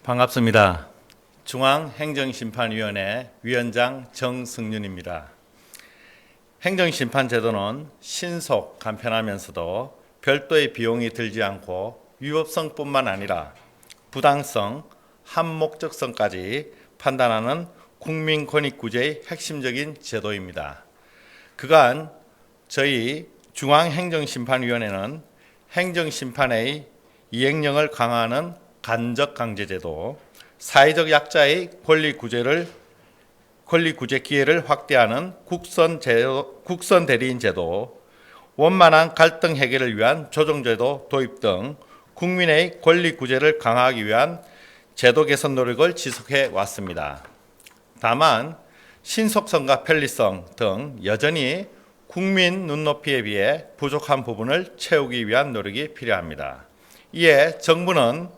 반갑습니다. 중앙행정심판위원회 위원장 정승윤입니다. 행정심판제도는 신속, 간편하면서도 별도의 비용이 들지 않고 위법성뿐만 아니라 부당성, 한목적성까지 판단하는 국민권익구제의 핵심적인 제도입니다. 그간 저희 중앙행정심판위원회는 행정심판의 이행령을 강화하는 간접강제제도, 사회적 약자의 권리구제 기회를 확대하는 국선대리인제도, 원만한 갈등 해결을 위한 조정제도 도입 등 국민의 권리구제를 강화하기 위한 제도 개선 노력을 지속해 왔습니다. 다만 신속성과 편리성 등 여전히 국민 눈높이에 비해 부족한 부분을 채우기 위한 노력이 필요합니다. 이에 정부는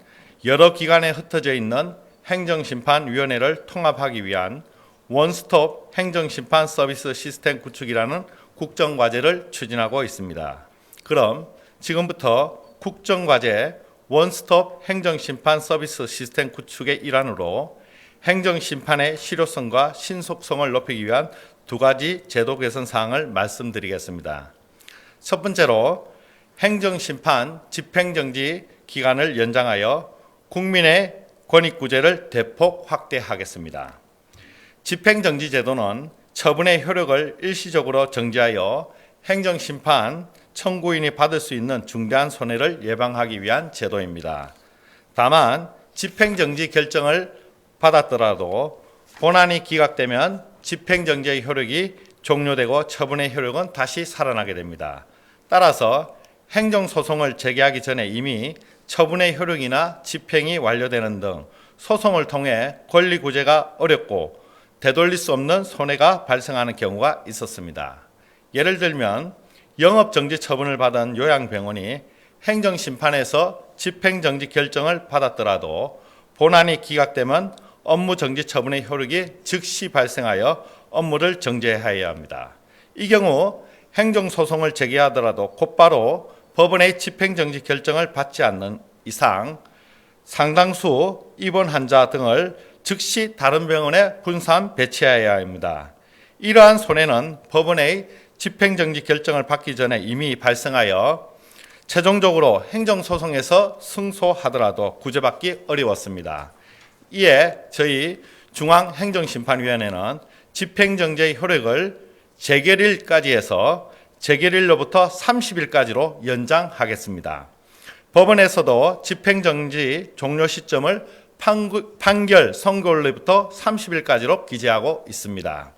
여러 기관에 흩어져 있는 행정심판위원회를 통합하기 위한 원스톱 행정심판 서비스 시스템 구축이라는 국정과제를 추진하고 있습니다. 그럼 지금부터 국정과제 원스톱 행정심판 서비스 시스템 구축의 일환으로 행정심판의 실효성과 신속성을 높이기 위한 두 가지 제도 개선 사항을 말씀드리겠습니다. 첫 번째로 행정심판 집행정지 기간을 연장하여 국민의 권익구제를 대폭 확대하겠습니다. 집행정지 제도는 처분의 효력을 일시적으로 정지하여 행정심판 청구인이 받을 수 있는 중대한 손해를 예방하기 위한 제도입니다. 다만 집행정지 결정을 받았더라도 본안이 기각되면 집행정지의 효력이 종료되고 처분의 효력은 다시 살아나게 됩니다. 따라서 행정소송을 제기하기 전에 이미 처분의 효력이나 집행이 완료되는 등 소송을 통해 권리구제가 어렵고 되돌릴 수 없는 손해가 발생하는 경우가 있었습니다. 예를 들면 영업정지 처분을 받은 요양병원이 행정심판에서 집행정지 결정을 받았더라도 본안이 기각되면 업무정지 처분의 효력이 즉시 발생하여 업무를 정지해야 합니다. 이 경우 행정소송을 제기하더라도 곧바로 법원의 집행정지 결정을 받지 않는 이상 상당수 입원 환자 등을 즉시 다른 병원에 분산 배치해야 합니다. 이러한 손해는 법원의 집행정지 결정을 받기 전에 이미 발생하여 최종적으로 행정소송에서 승소하더라도 구제받기 어려웠습니다. 이에 저희 중앙행정심판위원회는 집행정지의 효력을 재결일까지 해서 재결일로부터 30일까지로 연장하겠습니다. 법원에서도 집행정지 종료 시점을 판결 선고일로부터 30일까지로 기재하고 있습니다.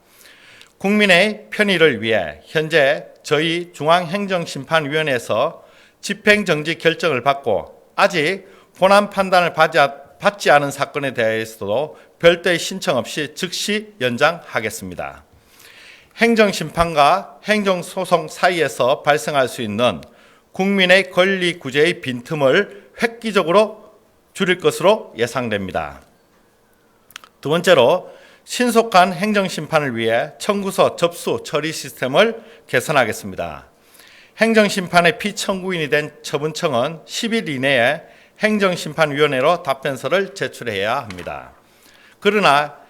국민의 편의를 위해 현재 저희 중앙행정심판위원회에서 집행정지 결정을 받고 아직 본안 판단을 받지 않은 사건에 대해서도 별도의 신청 없이 즉시 연장하겠습니다. 행정심판과 행정소송 사이에서 발생할 수 있는 국민의 권리 구제의 빈틈을 획기적으로 줄일 것으로 예상됩니다. 두 번째로 신속한 행정심판을 위해 청구서 접수 처리 시스템을 개선하겠습니다. 행정심판의 피청구인이 된 처분청은 10일 이내에 행정심판위원회로 답변서를 제출해야 합니다. 그러나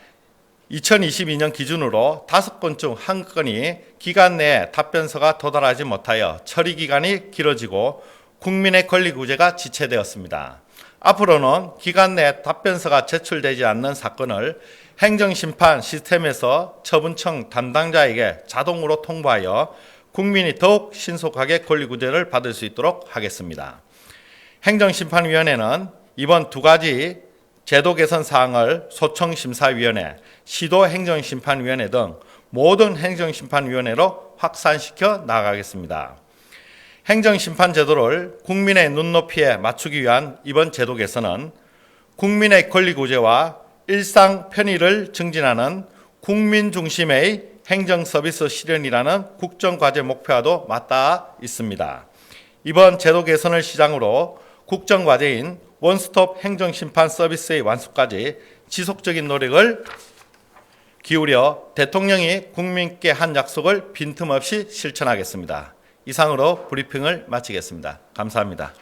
2022년 기준으로 5건 중 1건이 기간 내에 답변서가 도달하지 못하여 처리 기간이 길어지고 국민의 권리 구제가 지체되었습니다. 앞으로는 기간 내에 답변서가 제출되지 않는 사건을 행정심판 시스템에서 처분청 담당자에게 자동으로 통보하여 국민이 더욱 신속하게 권리 구제를 받을 수 있도록 하겠습니다. 행정심판위원회는 이번 두 가지 제도 개선 사항을 소청심사위원회, 시도행정심판위원회 등 모든 행정심판위원회로 확산시켜 나가겠습니다. 행정심판 제도를 국민의 눈높이에 맞추기 위한 이번 제도 개선은 국민의 권리 구제와 일상 편의를 증진하는 국민 중심의 행정 서비스 실현이라는 국정과제 목표와도 맞닿아 있습니다. 이번 제도 개선을 시작으로 국정과제인 원스톱 행정심판 서비스의 완수까지 지속적인 노력을 기울여 대통령이 국민께 한 약속을 빈틈없이 실천하겠습니다. 이상으로 브리핑을 마치겠습니다. 감사합니다.